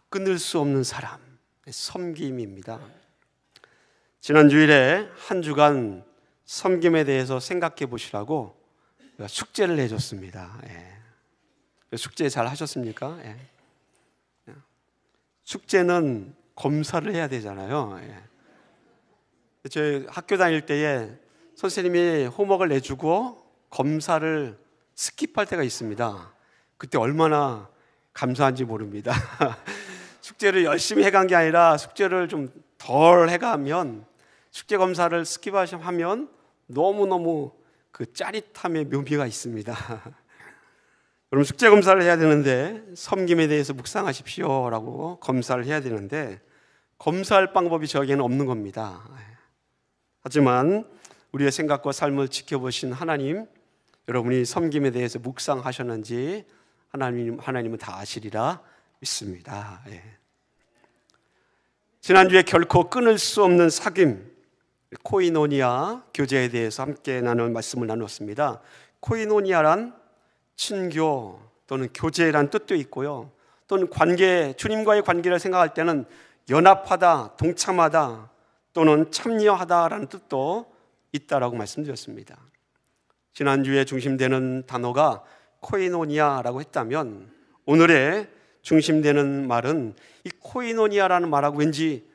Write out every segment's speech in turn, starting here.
끊을 수 없는 사람, 섬김입니다. 지난 주일에 한 주간 섬김에 대해서 생각해 보시라고 숙제를 해줬습니다. 숙제 잘 하셨습니까? 숙제는 검사를 해야 되잖아요. 저희 학교 다닐 때에 선생님이 홈워크를 내주고 검사를 스킵할 때가 있습니다. 그때 얼마나 감사한지 모릅니다. 숙제를 열심히 해간 게 아니라 숙제를 좀 덜 해가면 숙제 검사를 스킵하면 너무너무 그 짜릿함의 묘미가 있습니다. 그럼 숙제 검사를 해야 되는데 섬김에 대해서 묵상하십시오 라고 검사를 해야 되는데 검사할 방법이 저에게는 없는 겁니다. 하지만 우리의 생각과 삶을 지켜보신 하나님, 여러분이 섬김에 대해서 묵상하셨는지 하나님은 다 아시리라 믿습니다. 지난주에 결코 끊을 수 없는 사귐, 코이노니아 교제에 대해서 함께 나눌 말씀을 나눴습니다. 코이노니아란 친교 또는 교제란 뜻도 있고요, 또는 관계, 주님과의 관계를 생각할 때는 연합하다, 동참하다 또는 참여하다라는 뜻도 있다라고 말씀드렸습니다. 지난주에 중심되는 단어가 코이노니아라고 했다면 오늘의 중심되는 말은 이 코이노니아라는 말하고 왠지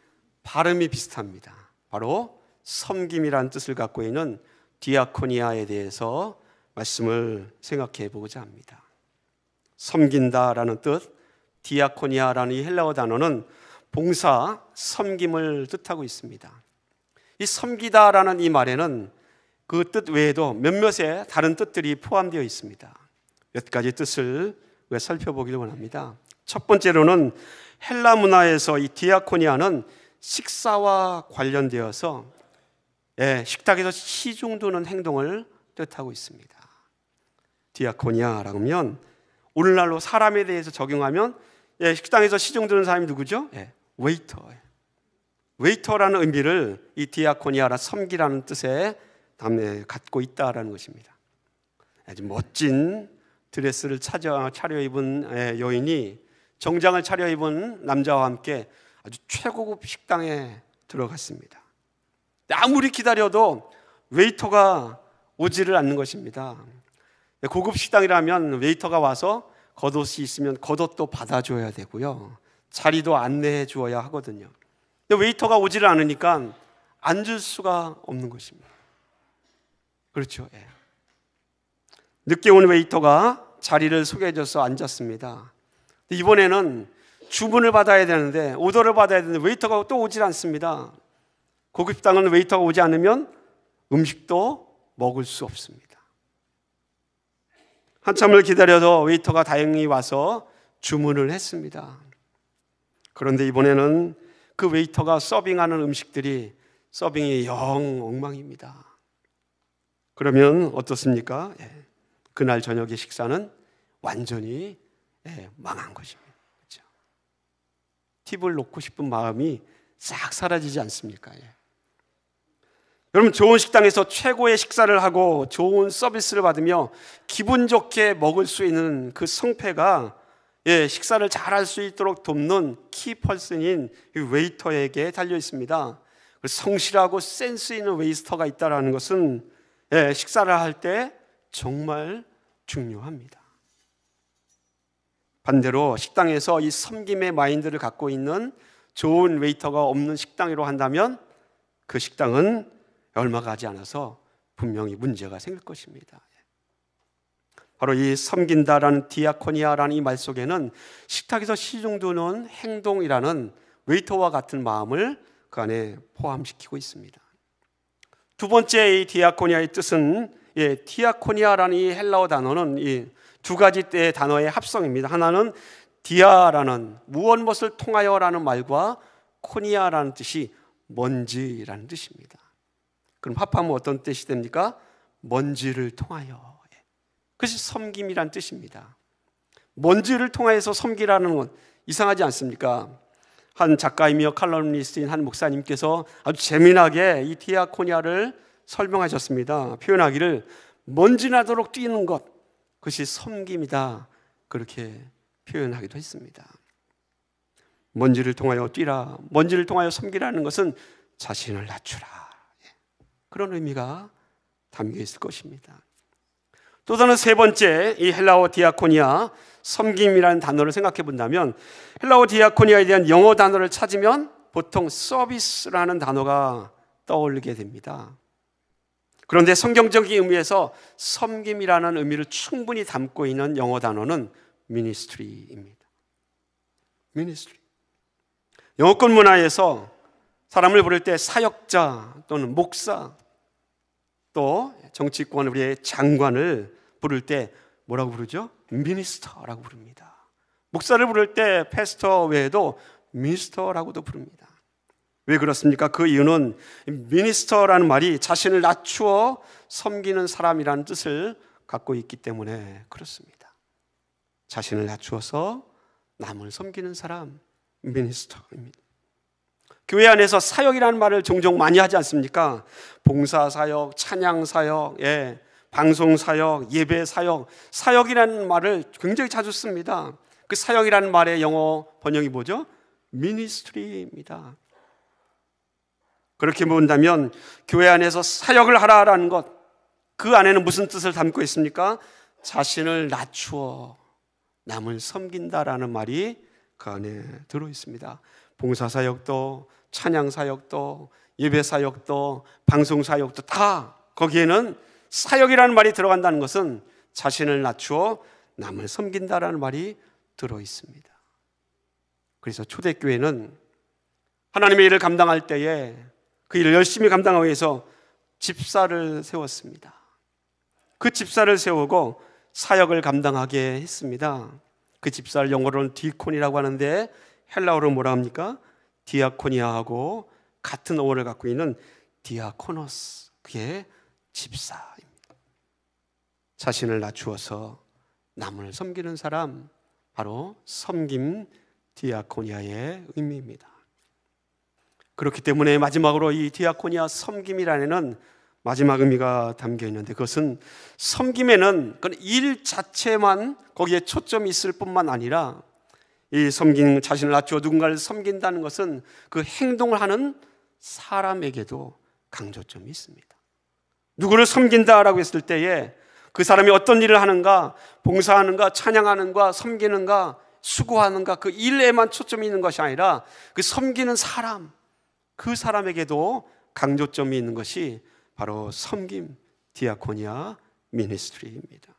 발음이 비슷합니다. 바로 섬김이라는 뜻을 갖고 있는 디아코니아에 대해서 말씀을 생각해 보고자 합니다. 섬긴다라는 뜻, 디아코니아라는 이 헬라어 단어는 봉사, 섬김을 뜻하고 있습니다. 이 섬기다라는 이 말에는 그 뜻 외에도 몇몇의 다른 뜻들이 포함되어 있습니다. 몇 가지 뜻을 살펴보기를 원합니다. 첫 번째로는 헬라 문화에서 이 디아코니아는 식사와 관련되어서 식탁에서 시중 두는 행동을 뜻하고 있습니다. 디아코니아라고 하면 오늘날로 사람에 대해서 적용하면 식당에서 시중 두는 사람이 누구죠? 웨이터. 웨이터라는 의미를 이 디아코니아라 섬기라는 뜻에 갖고 있다라는 것입니다. 아주 멋진 드레스를 차려입은 여인이 정장을 차려입은 남자와 함께 아주 최고급 식당에 들어갔습니다. 아무리 기다려도 웨이터가 오지를 않는 것입니다. 고급 식당이라면 웨이터가 와서 겉옷이 있으면 겉옷도 받아줘야 되고요, 자리도 안내해 주어야 하거든요. 근데 웨이터가 오지를 않으니까 앉을 수가 없는 것입니다. 그렇죠. 늦게 온 웨이터가 자리를 소개해줘서 앉았습니다. 이번에는 주문을 받아야 되는데, 오더를 받아야 되는데 웨이터가 또 오질 않습니다. 고급 식당은 웨이터가 오지 않으면 음식도 먹을 수 없습니다. 한참을 기다려도 웨이터가 다행히 와서 주문을 했습니다. 그런데 이번에는 그 웨이터가 서빙하는 음식들이 서빙이 영 엉망입니다. 그러면 어떻습니까? 그날 저녁의 식사는 완전히 망한 것입니다. 그렇죠? 팁을 놓고 싶은 마음이 싹 사라지지 않습니까? 여러분, 좋은 식당에서 최고의 식사를 하고 좋은 서비스를 받으며 기분 좋게 먹을 수 있는 그 성패가 식사를 잘할 수 있도록 돕는 키퍼슨인 웨이터에게 달려 있습니다. 성실하고 센스 있는 웨이터가 있다는 것은 식사를 할 때 정말 중요합니다. 반대로 식당에서 이 섬김의 마인드를 갖고 있는 좋은 웨이터가 없는 식당으로 한다면 그 식당은 얼마 가지 않아서 분명히 문제가 생길 것입니다. 바로 이 섬긴다라는 디아코니아라는 이 말 속에는 식탁에서 시중 두는 행동이라는 웨이터와 같은 마음을 그 안에 포함시키고 있습니다. 두 번째 이 디아코니아의 뜻은, 디아코니아라는 이 헬라어 단어는 이 두 가지 의 단어의 합성입니다. 하나는 디아라는 무엇을 통하여라는 말과 코니아라는 뜻이 먼지라는 뜻입니다. 그럼 합하면 어떤 뜻이 됩니까? 먼지를 통하여. 그것이 섬김이란 뜻입니다. 먼지를 통하여서 섬기라는 건 이상하지 않습니까? 한 작가이며 칼럼니스트인 한 목사님께서 아주 재미나게 이 디아코니아를 설명하셨습니다. 표현하기를 먼지 나도록 뛰는 것, 그것이 섬김이다, 그렇게 표현하기도 했습니다. 먼지를 통하여 뛰라. 먼지를 통하여 섬기라는 것은 자신을 낮추라. 그런 의미가 담겨 있을 것입니다. 또 다른 세 번째, 이 헬라어 디아코니아, 섬김이라는 단어를 생각해 본다면, 헬라어 디아코니아에 대한 영어 단어를 찾으면 보통 서비스라는 단어가 떠올리게 됩니다. 그런데 성경적인 의미에서 섬김이라는 의미를 충분히 담고 있는 영어 단어는 ministry입니다. ministry. 영어권 문화에서 사람을 부를 때 사역자 또는 목사, 또 정치권 우리의 장관을 부를 때 뭐라고 부르죠? 미니스터라고 부릅니다. 목사를 부를 때 패스터 외에도 미니스터라고도 부릅니다. 왜 그렇습니까? 그 이유는 미니스터라는 말이 자신을 낮추어 섬기는 사람이라는 뜻을 갖고 있기 때문에 그렇습니다. 자신을 낮추어서 남을 섬기는 사람, 미니스터입니다. 교회 안에서 사역이라는 말을 종종 많이 하지 않습니까? 봉사사역, 찬양사역, 방송사역, 예배사역, 사역이라는 말을 굉장히 자주 씁니다. 그 사역이라는 말의 영어 번역이 뭐죠? 미니스트리입니다. 그렇게 본다면 교회 안에서 사역을 하라라는 것, 그 안에는 무슨 뜻을 담고 있습니까? 자신을 낮추어 남을 섬긴다라는 말이 그 안에 들어있습니다. 봉사사역도, 찬양사역도, 예배사역도, 방송사역도 다 거기에는 사역이라는 말이 들어간다는 것은 자신을 낮추어 남을 섬긴다라는 말이 들어있습니다. 그래서 초대교회는 하나님의 일을 감당할 때에 그 일을 열심히 감당하기 위해서 집사를 세웠습니다. 그 집사를 세우고 사역을 감당하게 했습니다. 그 집사를 영어로는 디콘이라고 하는데 헬라어로 뭐라 합니까? 디아코니아하고 같은 어원을 갖고 있는 디아코노스, 그게 집사입니다. 자신을 낮추어서 남을 섬기는 사람, 바로 섬김 디아코니아의 의미입니다. 그렇기 때문에 마지막으로 이 디아코니아 섬김이라는 마지막 의미가 담겨 있는데, 그것은 섬김에는 일 자체만 거기에 초점이 있을 뿐만 아니라 이 섬긴 자신을 낮추어 누군가를 섬긴다는 것은 그 행동을 하는 사람에게도 강조점이 있습니다. 누구를 섬긴다라고 했을 때에 그 사람이 어떤 일을 하는가, 봉사하는가, 찬양하는가, 섬기는가, 수고하는가, 그 일에만 초점이 있는 것이 아니라 그 섬기는 사람, 그 사람에게도 강조점이 있는 것이 바로 섬김, 디아코니아, 미니스트리입니다.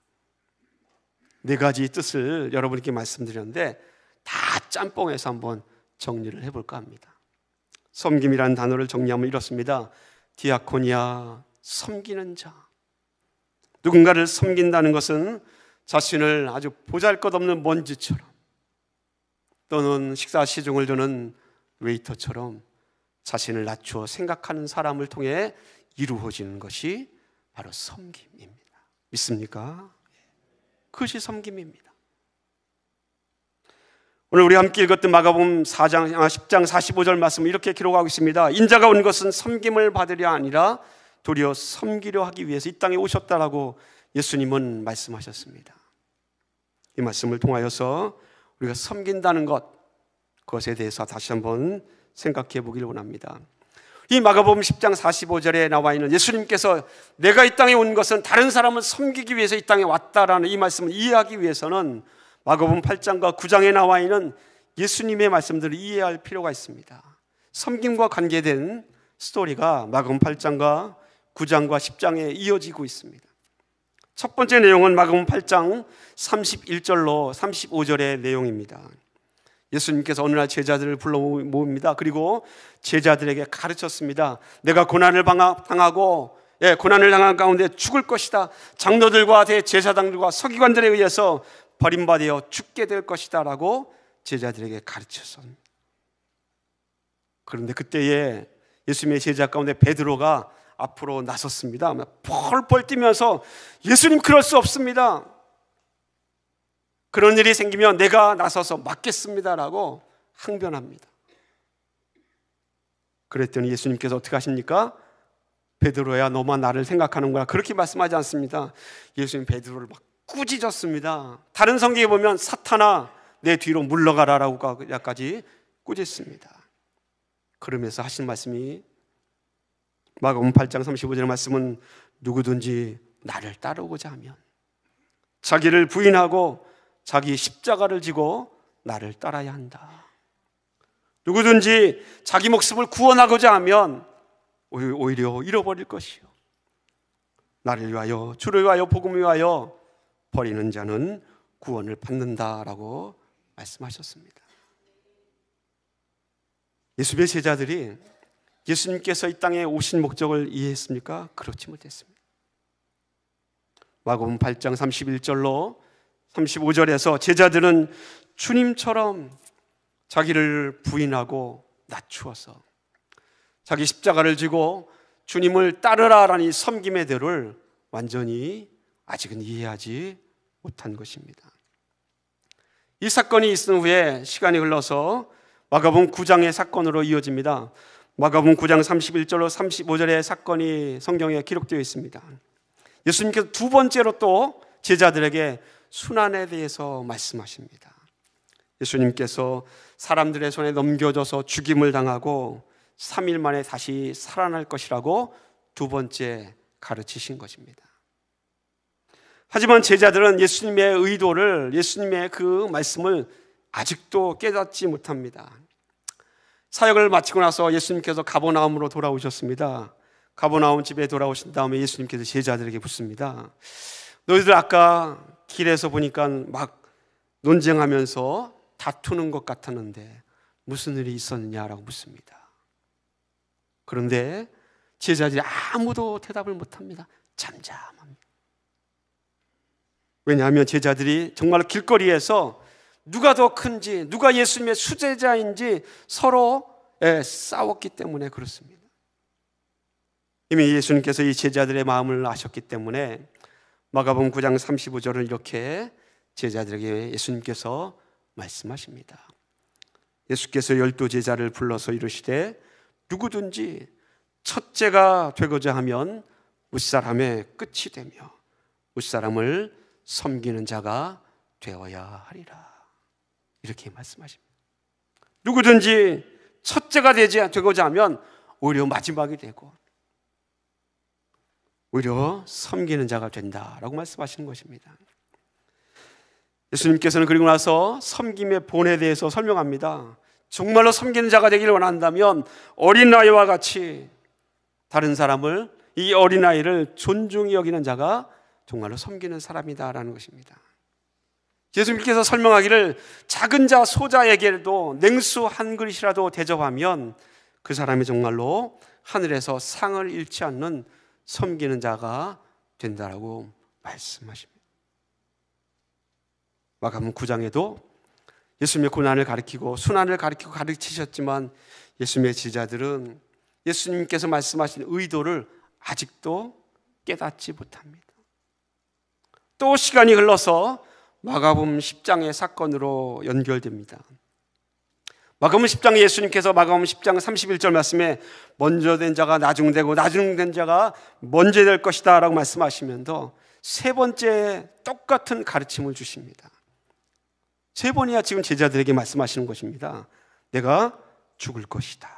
네 가지 뜻을 여러분께 말씀드렸는데 다 짬뽕해서 한번 정리를 해볼까 합니다. 섬김이라는 단어를 정리하면 이렇습니다. 디아코니아, 섬기는 자. 누군가를 섬긴다는 것은 자신을 아주 보잘것없는 먼지처럼, 또는 식사 시중을 두는 웨이터처럼 자신을 낮추어 생각하는 사람을 통해 이루어지는 것이 바로 섬김입니다. 믿습니까? 그것이 섬김입니다. 오늘 우리 함께 읽었던 마가복음 10장 45절 말씀은 이렇게 기록하고 있습니다. 인자가 온 것은 섬김을 받으려 아니라 도리어 섬기려 하기 위해서 이 땅에 오셨다라고 예수님은 말씀하셨습니다. 이 말씀을 통하여서 우리가 섬긴다는 것, 그것에 대해서 다시 한번 생각해 보기를 원합니다. 이 마가복음 10장 45절에 나와 있는 예수님께서 내가 이 땅에 온 것은 다른 사람을 섬기기 위해서 이 땅에 왔다라는 이 말씀을 이해하기 위해서는 마가복음 8장과 9장에 나와 있는 예수님의 말씀들을 이해할 필요가 있습니다. 섬김과 관계된 스토리가 마가복음 8장과 9장과 10장에 이어지고 있습니다. 첫 번째 내용은 마가복음 8장 31절로 35절의 내용입니다. 예수님께서 어느 날 제자들을 불러 모읍니다. 그리고 제자들에게 가르쳤습니다. 내가 고난을 당하고 고난을 당한 가운데 죽을 것이다. 장로들과 대제사장들과 서기관들에 의해서 버림받아 죽게 될 것이다 라고 제자들에게 가르쳤습니다. 그런데 그때에 예수님의 제자 가운데 베드로가 앞으로 나섰습니다. 펄펄 뛰면서 예수님, 그럴 수 없습니다. 그런 일이 생기면 내가 나서서 막겠습니다라고 항변합니다. 그랬더니 예수님께서 어떻게 하십니까? 베드로야, 너만 나를 생각하는 거야, 그렇게 말씀하지 않습니다. 예수님 베드로를 막 꾸짖었습니다. 다른 성경에 보면 사탄아 내 뒤로 물러가라라고까지 꾸짖습니다. 그러면서 하신 말씀이 마가복음 8장 35절 말씀은 누구든지 나를 따르고자 하면 자기를 부인하고 자기 십자가를 지고 나를 따라야 한다. 누구든지 자기 목숨을 구원하고자 하면 오히려 잃어버릴 것이요 나를 위하여 주를 위하여 복음을 위하여 버리는 자는 구원을 받는다라고 말씀하셨습니다. 예수님의 제자들이 예수님께서 이 땅에 오신 목적을 이해했습니까? 그렇지 못했습니다. 마가복음 8장 31절로 35절에서 제자들은 주님처럼 자기를 부인하고 낮추어서 자기 십자가를 지고 주님을 따르라라는 이 섬김의 대로를 완전히 아직은 이해하지 못한 것입니다. 이 사건이 있은 후에 시간이 흘러서 마가복음 9장의 사건으로 이어집니다. 마가복음 9장 31절로 35절의 사건이 성경에 기록되어 있습니다. 예수님께서 두 번째로 또 제자들에게 순환에 대해서 말씀하십니다. 예수님께서 사람들의 손에 넘겨져서 죽임을 당하고 3일 만에 다시 살아날 것이라고 두 번째 가르치신 것입니다. 하지만 제자들은 예수님의 의도를, 예수님의 그 말씀을 아직도 깨닫지 못합니다. 사역을 마치고 나서 예수님께서 가버나움으로 돌아오셨습니다. 가버나움 집에 돌아오신 다음에 예수님께서 제자들에게 묻습니다. 너희들 아까 길에서 보니까 막 논쟁하면서 다투는 것 같았는데 무슨 일이 있었느냐라고 묻습니다. 그런데 제자들이 아무도 대답을 못합니다. 잠잠합니다. 왜냐하면 제자들이 정말 길거리에서 누가 더 큰지, 누가 예수님의 수제자인지 서로 싸웠기 때문에 그렇습니다. 이미 예수님께서 이 제자들의 마음을 아셨기 때문에 마가복음 9장 35절은 이렇게 제자들에게 예수님께서 말씀하십니다. 예수께서 12제자를 불러서 이르시되 누구든지 첫째가 되고자 하면 무사람의 끝이 되며 무사람을 섬기는 자가 되어야 하리라. 이렇게 말씀하십니다. 누구든지 첫째가 되고자 하면 오히려 마지막이 되고 오히려 섬기는 자가 된다라고 말씀하시는 것입니다. 예수님께서는 그리고 나서 섬김의 본에 대해서 설명합니다. 정말로 섬기는 자가 되기를 원한다면 어린아이와 같이 다른 사람을, 이 어린아이를 존중히 여기는 자가 정말로 섬기는 사람이다라는 것입니다. 예수님께서 설명하기를 작은 자 소자에게도 냉수 한 그릇이라도 대접하면 그 사람이 정말로 하늘에서 상을 잃지 않는 섬기는 자가 된다라고 말씀하십니다. 마가복음 9장에도 예수님의 고난을 가리키고 순환을 가리키고 가르치셨지만 예수님의 제자들은 예수님께서 말씀하신 의도를 아직도 깨닫지 못합니다. 또 시간이 흘러서 마가복음 10장의 사건으로 연결됩니다. 마가복음 10장에 예수님께서 마가복음 10장 31절 말씀에 먼저 된 자가 나중되고 나중된 자가 먼저 될 것이다 라고 말씀하시면서 세 번째 똑같은 가르침을 주십니다. 세 번이나 지금 제자들에게 말씀하시는 것입니다. 내가 죽을 것이다.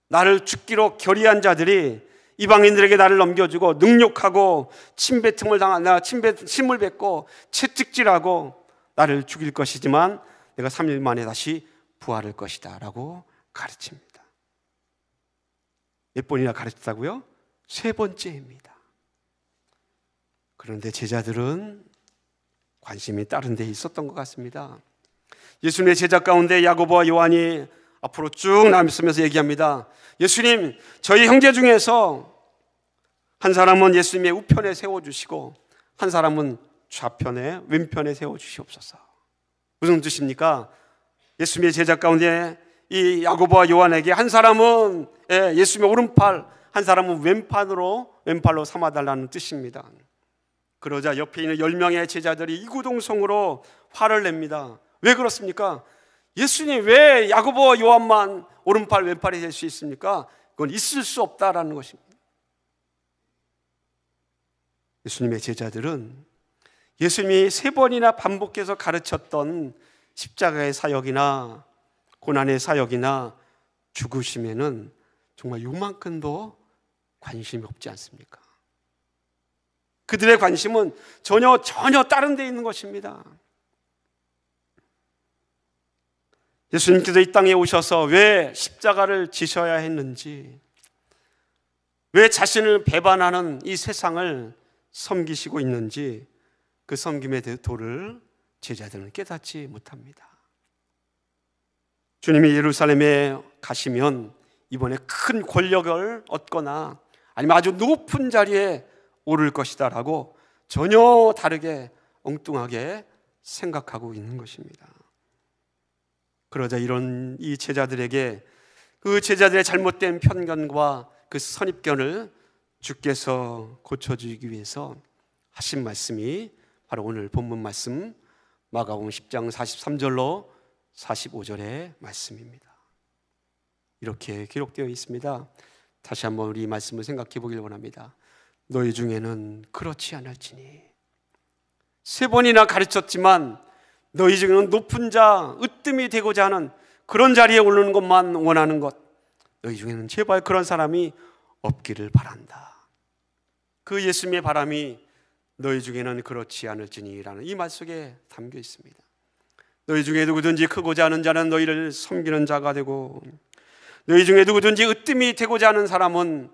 나를 죽기로 결의한 자들이 이방인들에게 나를 넘겨주고 능욕하고 침뱉음을 당한 침을 뱉고 채찍질하고 나를 죽일 것이지만 내가 3일 만에 다시 부활할 것이다 라고 가르칩니다. 몇 번이나 가르쳤다고요? 세 번째입니다. 그런데 제자들은 관심이 다른 데 있었던 것 같습니다. 예수님의 제자 가운데 야고보와 요한이 앞으로 쭉 나서면서 얘기합니다. 예수님, 저희 형제 중에서 한 사람은 예수님의 우편에 세워주시고 한 사람은 좌편에 왼편에 세워주시옵소서. 무슨 뜻입니까? 예수님의 제자 가운데 이 야고보와 요한에게 한 사람은 예수님의 오른팔, 한 사람은 왼팔로 삼아달라는 뜻입니다. 그러자 옆에 있는 10명의 제자들이 이구동성으로 화를 냅니다. 왜 그렇습니까? 예수님 왜 야고보와 요한만 오른팔 왼팔이 될 수 있습니까? 그건 있을 수 없다라는 것입니다. 예수님의 제자들은 예수님이 3번이나 반복해서 가르쳤던 십자가의 사역이나 고난의 사역이나 죽으심에는 정말 요만큼도 관심이 없지 않습니까? 그들의 관심은 전혀 다른 데 있는 것입니다. 예수님께서 이 땅에 오셔서 왜 십자가를 지셔야 했는지, 왜 자신을 배반하는 이 세상을 섬기시고 있는지 그 섬김의 도를 제자들은 깨닫지 못합니다. 주님이 예루살렘에 가시면 이번에 큰 권력을 얻거나 아니면 아주 높은 자리에 오를 것이다 라고 전혀 다르게 엉뚱하게 생각하고 있는 것입니다. 그러자 이 제자들에게 그 제자들의 잘못된 편견과 그 선입견을 주께서 고쳐주기 위해서 하신 말씀이 바로 오늘 본문 말씀 마가복음 10장 43절로 45절의 말씀입니다. 이렇게 기록되어 있습니다. 다시 한번 우리 말씀을 생각해 보길 원합니다. 너희 중에는 그렇지 않을지니. 3번이나 가르쳤지만 너희 중에는 높은 자, 으뜸이 되고자 하는 그런 자리에 오르는 것만 원하는 것, 너희 중에는 제발 그런 사람이 없기를 바란다. 그 예수님의 바람이 너희 중에는 그렇지 않을지니 라는 이 말 속에 담겨 있습니다. 너희 중에 누구든지 크고자 하는 자는 너희를 섬기는 자가 되고, 너희 중에 누구든지 으뜸이 되고자 하는 사람은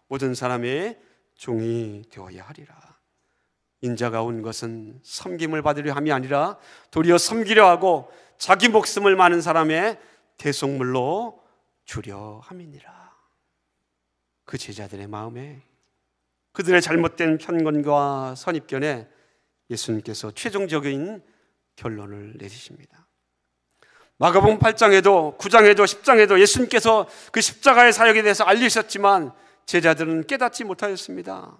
모든 사람의 종이 되어야 하리라. 인자가 온 것은 섬김을 받으려 함이 아니라 도리어 섬기려 하고 자기 목숨을 많은 사람의 대속물로 주려 함이니라. 그 제자들의 마음에, 그들의 잘못된 편견과 선입견에 예수님께서 최종적인 결론을 내리십니다. 마가복음 8장에도 9장에도 10장에도 예수님께서 그 십자가의 사역에 대해서 알리셨지만 제자들은 깨닫지 못하였습니다.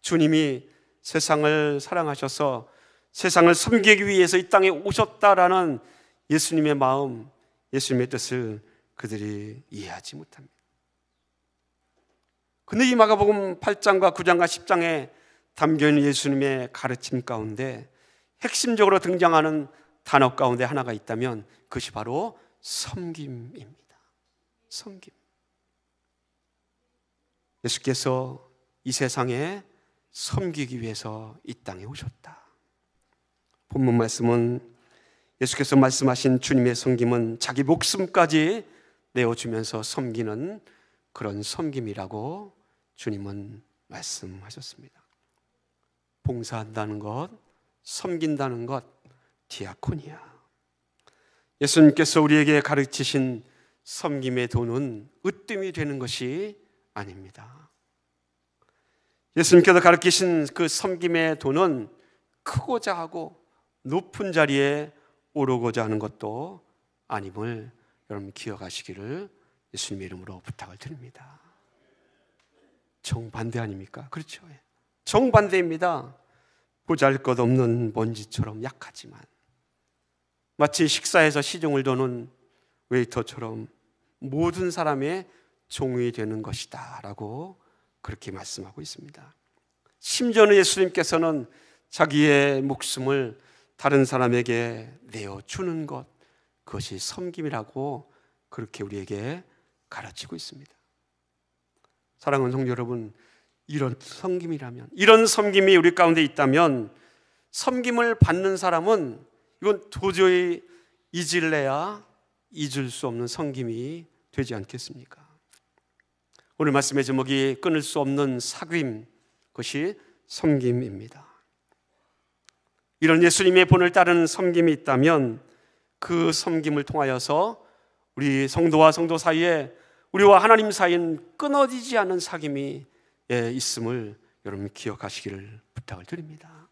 주님이 세상을 사랑하셔서 세상을 섬기기 위해서 이 땅에 오셨다라는 예수님의 마음, 예수님의 뜻을 그들이 이해하지 못합니다. 근데 이 마가복음 8장과 9장과 10장에 담겨있는 예수님의 가르침 가운데 핵심적으로 등장하는 단어 가운데 하나가 있다면 그것이 바로 섬김입니다. 섬김. 예수께서 이 세상에 섬기기 위해서 이 땅에 오셨다. 본문 말씀은 예수께서 말씀하신 주님의 섬김은 자기 목숨까지 내어주면서 섬기는 그런 섬김이라고 주님은 말씀하셨습니다. 봉사한다는 것, 섬긴다는 것, 디아코니아. 예수님께서 우리에게 가르치신 섬김의 도는 으뜸이 되는 것이 아닙니다. 예수님께서 가르치신 그 섬김의 도는 크고자 하고 높은 자리에 오르고자 하는 것도 아님을 여러분 기억하시기를 예수님의 이름으로 부탁을 드립니다. 정반대 아닙니까? 그렇죠. 정반대입니다. 보잘것없는 먼지처럼 약하지만 마치 식사에서 시중을 도는 웨이터처럼 모든 사람의 종이 되는 것이다 라고 그렇게 말씀하고 있습니다. 심지어는 예수님께서는 자기의 목숨을 다른 사람에게 내어주는 것, 그것이 섬김이라고 그렇게 우리에게 가르치고 있습니다. 사랑하는 성도 여러분, 이런 섬김이라면, 이런 섬김이 우리 가운데 있다면 섬김을 받는 사람은 이건 도저히 잊을래야 잊을 수 없는 섬김이 되지 않겠습니까? 오늘 말씀의 제목이 끊을 수 없는 사귐, 그것이 섬김입니다. 이런 예수님의 본을 따르는 섬김이 있다면 그 섬김을 통하여서 우리 성도와 성도 사이에, 우리와 하나님 사이엔 끊어지지 않는 사귐이 있음을 여러분 기억하시기를 부탁을 드립니다.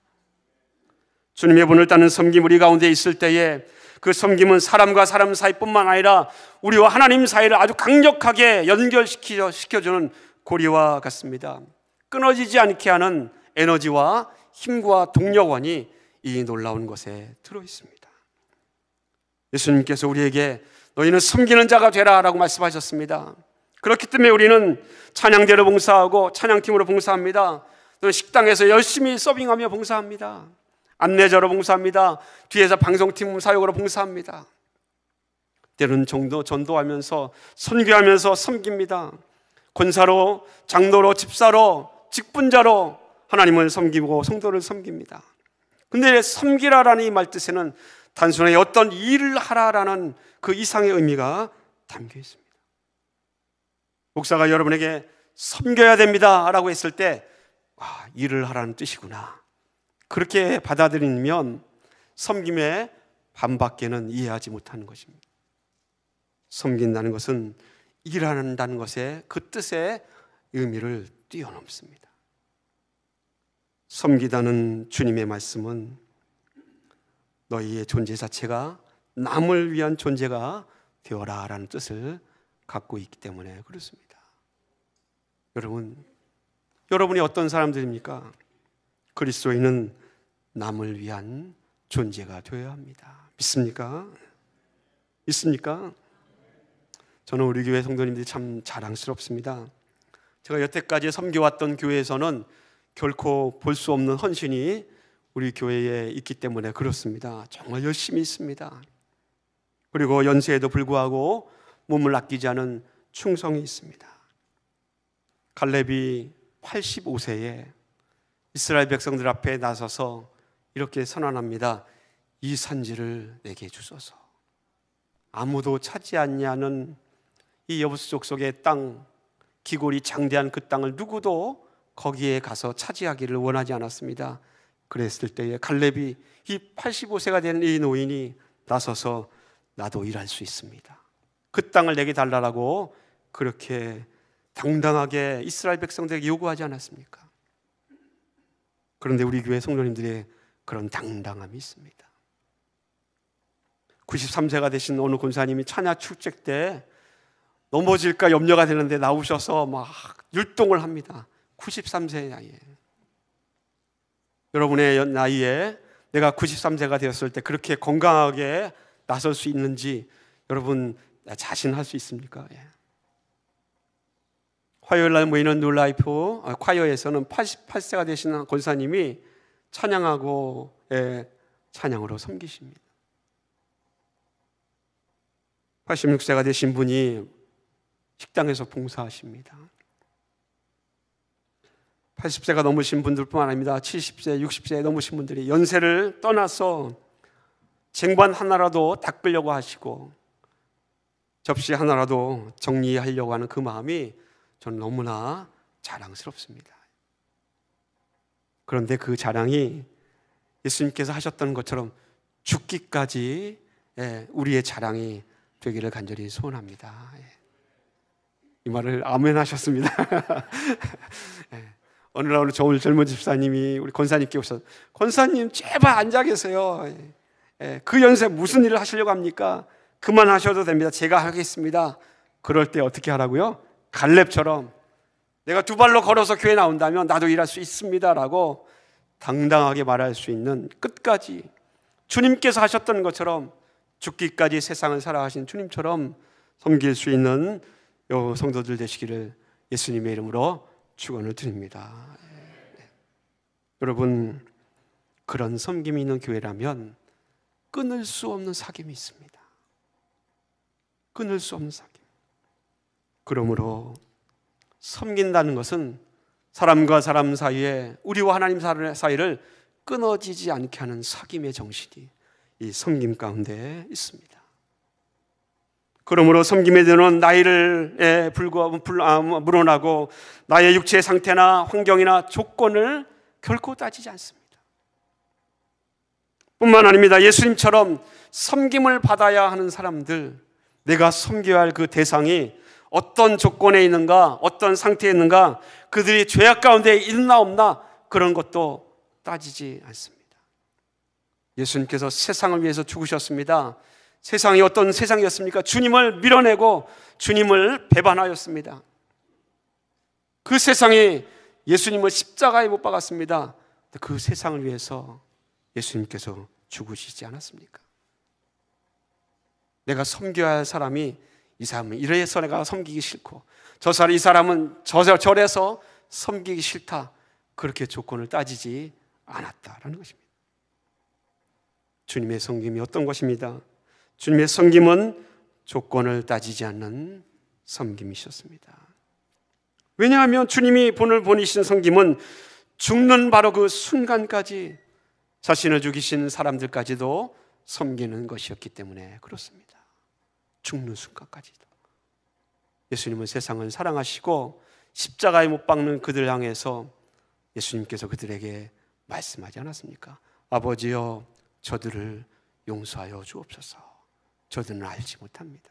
주님의 본을 따르는 섬김 우리 가운데 있을 때에 그 섬김은 사람과 사람 사이뿐만 아니라 우리와 하나님 사이를 아주 강력하게 연결시켜주는 고리와 같습니다. 끊어지지 않게 하는 에너지와 힘과 동력원이 이 놀라운 것에 들어있습니다. 예수님께서 우리에게 너희는 섬기는 자가 되라 라고 말씀하셨습니다. 그렇기 때문에 우리는 찬양대로 봉사하고 찬양팀으로 봉사합니다. 또는 식당에서 열심히 서빙하며 봉사합니다. 안내자로 봉사합니다. 뒤에서 방송팀 사역으로 봉사합니다. 때로는 전도하면서 선교하면서 섬깁니다. 권사로, 장로로, 집사로, 직분자로 하나님을 섬기고 성도를 섬깁니다. 근데 섬기라라는 이 말 뜻에는 단순하게 어떤 일을 하라라는 그 이상의 의미가 담겨 있습니다. 목사가 여러분에게 섬겨야 됩니다 라고 했을 때 일을 하라는 뜻이구나, 그렇게 받아들이면 섬김의 반밖에는 이해하지 못하는 것입니다. 섬긴다는 것은 일한다는 것의 그 뜻의 의미를 뛰어넘습니다. 섬기다는 주님의 말씀은 너희의 존재 자체가 남을 위한 존재가 되어라 라는 뜻을 갖고 있기 때문에 그렇습니다. 여러분이 어떤 사람들입니까? 그리스도인은 남을 위한 존재가 되어야 합니다. 믿습니까? 믿습니까? 저는 우리 교회 성도님들이 참 자랑스럽습니다. 제가 여태까지 섬겨왔던 교회에서는 결코 볼 수 없는 헌신이 우리 교회에 있기 때문에 그렇습니다. 정말 열심히 있습니다. 그리고 연세에도 불구하고 몸을 아끼지 않은 충성이 있습니다. 갈렙이 85세에 이스라엘 백성들 앞에 나서서 이렇게 선언합니다. 이 산지를 내게 주소서. 아무도 차지 않냐는 이 여부스 족속의 땅, 기골이 장대한 그 땅을 누구도 거기에 가서 차지하기를 원하지 않았습니다. 그랬을 때에 갈렙이, 이 85세가 된 이 노인이 나서서 나도 일할 수 있습니다, 그 땅을 내게 달라고 그렇게 당당하게 이스라엘 백성들에게 요구하지 않았습니까? 그런데 우리 교회 성도님들의 그런 당당함이 있습니다. 93세가 되신 어느 권사님이 찬야 출첵 때 넘어질까 염려가 되는데 나오셔서 막 율동을 합니다. 93세의 나이에. 여러분의 나이에 내가 93세가 되었을 때 그렇게 건강하게 나설 수 있는지 여러분 자신할 수 있습니까? 화요일날 모이는 뉴라이프 콰이어에서는 88세가 되신 권사님이 찬양하고 찬양으로 섬기십니다. 86세가 되신 분이 식당에서 봉사하십니다. 80세가 넘으신 분들뿐만 아닙니다. 70세, 60세 넘으신 분들이 연세를 떠나서 쟁반 하나라도 닦으려고 하시고 접시 하나라도 정리하려고 하는 그 마음이 저는 너무나 자랑스럽습니다. 그런데 그 자랑이 예수님께서 하셨던 것처럼 죽기까지 우리의 자랑이 되기를 간절히 소원합니다. 이 말을 아멘 하셨습니다. 어느 날 우리 젊은 집사님이 우리 권사님께 오셔서 권사님 제발 앉아 계세요. 그 연세 무슨 일을 하시려고 합니까? 그만하셔도 됩니다. 제가 하겠습니다. 그럴 때 어떻게 하라고요? 갈렙처럼 내가 두 발로 걸어서 교회 나온다면 나도 일할 수 있습니다 라고 당당하게 말할 수 있는, 끝까지 주님께서 하셨던 것처럼 죽기까지 세상을 살아가신 주님처럼 섬길 수 있는 성도들 되시기를 예수님의 이름으로 축원을 드립니다. 여러분, 그런 섬김이 있는 교회라면 끊을 수 없는 사귐이 있습니다. 끊을 수 없는 사귐. 그러므로 섬긴다는 것은 사람과 사람 사이에, 우리와 하나님 사이를 끊어지지 않게 하는 사귐의 정신이 이 섬김 가운데 있습니다. 그러므로 섬김에 드는 나이를 물어나고 나의 육체의 상태나 환경이나 조건을 결코 따지지 않습니다. 뿐만 아닙니다. 예수님처럼 섬김을 받아야 하는 사람들, 내가 섬겨야 할 그 대상이 어떤 조건에 있는가, 어떤 상태에 있는가, 그들이 죄악 가운데 있나 없나, 그런 것도 따지지 않습니다. 예수님께서 세상을 위해서 죽으셨습니다. 세상이 어떤 세상이었습니까? 주님을 밀어내고 주님을 배반하였습니다. 그 세상이 예수님을 십자가에 못 박았습니다. 그 세상을 위해서 예수님께서 죽으시지 않았습니까? 내가 섬겨야 할 사람이, 이 사람은 이래서 내가 섬기기 싫고 이 사람은 저래서 섬기기 싫다, 그렇게 조건을 따지지 않았다라는 것입니다. 주님의 섬김이 어떤 것입니다? 주님의 섬김은 조건을 따지지 않는 섬김이셨습니다. 왜냐하면 주님이 본을 보내신 섬김은 죽는 바로 그 순간까지 자신을 죽이신 사람들까지도 섬기는 것이었기 때문에 그렇습니다. 죽는 순간까지도. 예수님은 세상을 사랑하시고 십자가에 못 박는 그들 향해서 예수님께서 그들에게 말씀하지 않았습니까? 아버지여, 저들을 용서하여 주옵소서. 저들은 알지 못합니다.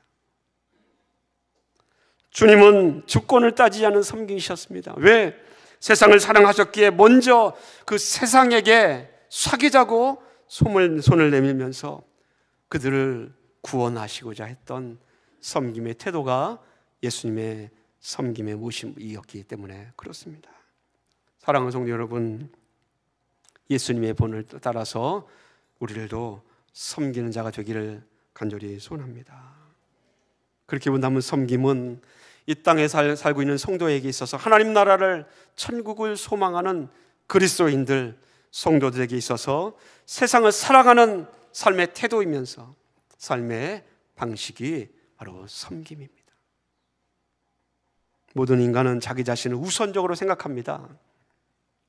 주님은 주권을 따지지 않은 섬김이셨습니다. 왜? 세상을 사랑하셨기에 먼저 그 세상에게 사귀자고 손을 내밀면서 그들을 구원하시고자 했던 섬김의 태도가 예수님의 섬김의 모습이었기 때문에 그렇습니다. 사랑하는 성도 여러분, 예수님의 본을 따라서 우리들도 섬기는 자가 되기를 간절히 소원합니다. 그렇게 본다면 섬김은 이 땅에 살고 있는 성도에게 있어서 하나님 나라를, 천국을 소망하는 그리스도인들, 성도들에게 있어서 세상을 살아가는 삶의 태도이면서 삶의 방식이 바로 섬김입니다. 모든 인간은 자기 자신을 우선적으로 생각합니다.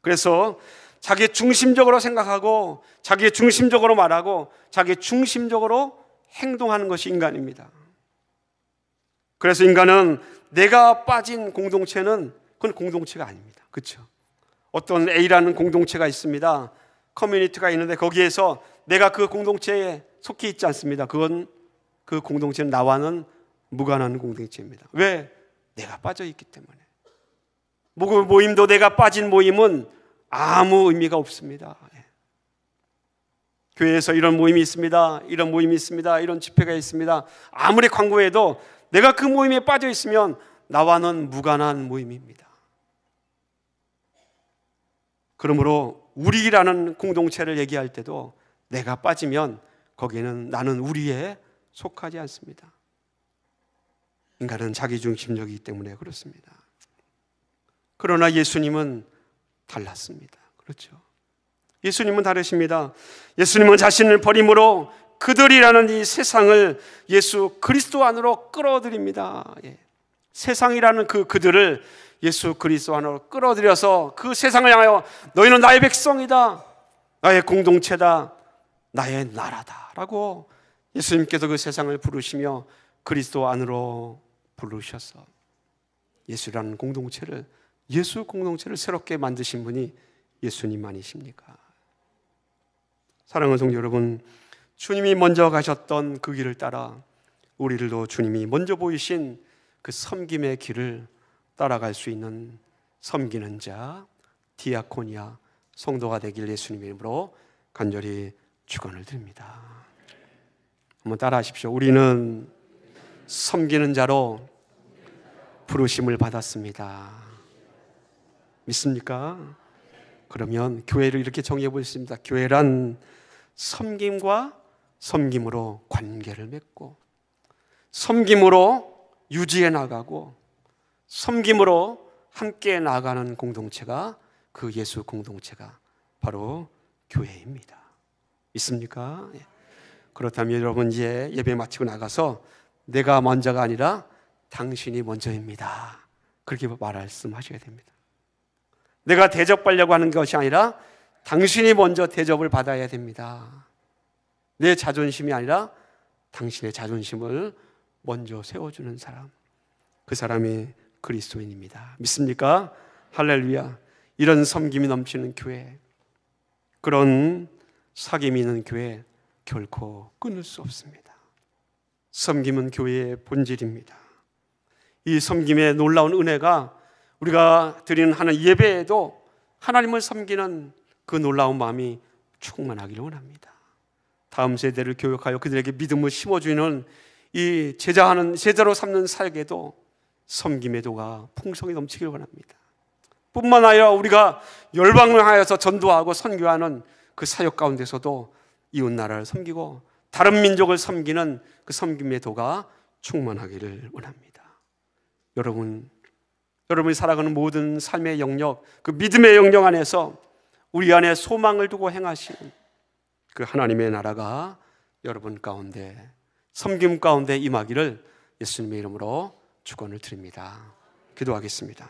그래서 자기 중심적으로 생각하고 자기 중심적으로 말하고 자기 중심적으로 행동하는 것이 인간입니다. 그래서 인간은 내가 빠진 공동체는 그건 공동체가 아닙니다. 그렇죠? 어떤 A라는 공동체가 있습니다. 커뮤니티가 있는데 거기에서 내가 그 공동체에 속해 있지 않습니다. 그건 그 공동체는 나와는 무관한 공동체입니다. 왜? 내가 빠져 있기 때문에. 모임도 내가 빠진 모임은 아무 의미가 없습니다. 교회에서 이런 모임이 있습니다. 이런 모임이 있습니다. 이런 집회가 있습니다. 아무리 광고해도 내가 그 모임에 빠져 있으면 나와는 무관한 모임입니다. 그러므로 우리라는 공동체를 얘기할 때도 내가 빠지면 거기에는 나는 우리에 속하지 않습니다. 인간은 자기중심적이기 때문에 그렇습니다. 그러나 예수님은 달랐습니다. 그렇죠? 예수님은 다르십니다. 예수님은 자신을 버림으로 그들이라는 이 세상을 예수 그리스도 안으로 끌어들입니다. 세상이라는 그들을 예수 그리스도 안으로 끌어들여서 그 세상을 향하여 너희는 나의 백성이다, 나의 공동체다, 나의 나라다 라고 예수님께서 그 세상을 부르시며 그리스도 안으로 부르셔서 예수라는 공동체를, 예수 공동체를 새롭게 만드신 분이 예수님 아니십니까? 사랑하는 성도 여러분, 주님이 먼저 가셨던 그 길을 따라 우리들도 주님이 먼저 보이신 그 섬김의 길을 따라갈 수 있는 섬기는 자, 디아코니아 성도가 되길 예수님의 이름으로 간절히 축원을 드립니다. 한번 따라하십시오. 우리는 섬기는 자로 부르심을 받았습니다. 믿습니까? 그러면 교회를 이렇게 정의해 보겠습니다. 교회란 섬김과 섬김으로 관계를 맺고, 섬김으로 유지해 나가고, 섬김으로 함께 나가는 공동체가, 그 예수 공동체가 바로 교회입니다. 믿습니까? 그렇다면 여러분 이제 예배 마치고 나가서 내가 먼저가 아니라 당신이 먼저입니다, 그렇게 말씀하셔야 됩니다. 내가 대접받려고 하는 것이 아니라 당신이 먼저 대접을 받아야 됩니다. 내 자존심이 아니라 당신의 자존심을 먼저 세워주는 사람, 그 사람이 그리스도인입니다. 믿습니까? 할렐루야. 이런 섬김이 넘치는 교회, 그런 사귐이 있는 교회 결코 끊을 수 없습니다. 섬김은 교회의 본질입니다. 이 섬김의 놀라운 은혜가 우리가 드리는 하는 예배에도 하나님을 섬기는 그 놀라운 마음이 충만하기를 원합니다. 다음 세대를 교육하여 그들에게 믿음을 심어주는 이 제자로 삼는 사역에도 섬김의 도가 풍성히 넘치길 원합니다. 뿐만 아니라 우리가 열방을 하여서 전도하고 선교하는 그 사역 가운데서도 이웃나라를 섬기고 다른 민족을 섬기는 그 섬김의 도가 충만하기를 원합니다. 여러분이 살아가는 모든 삶의 영역, 그 믿음의 영역 안에서 우리 안에 소망을 두고 행하시는 그 하나님의 나라가 여러분 가운데 섬김 가운데 임하기를 예수님의 이름으로 축원을 드립니다. 기도하겠습니다.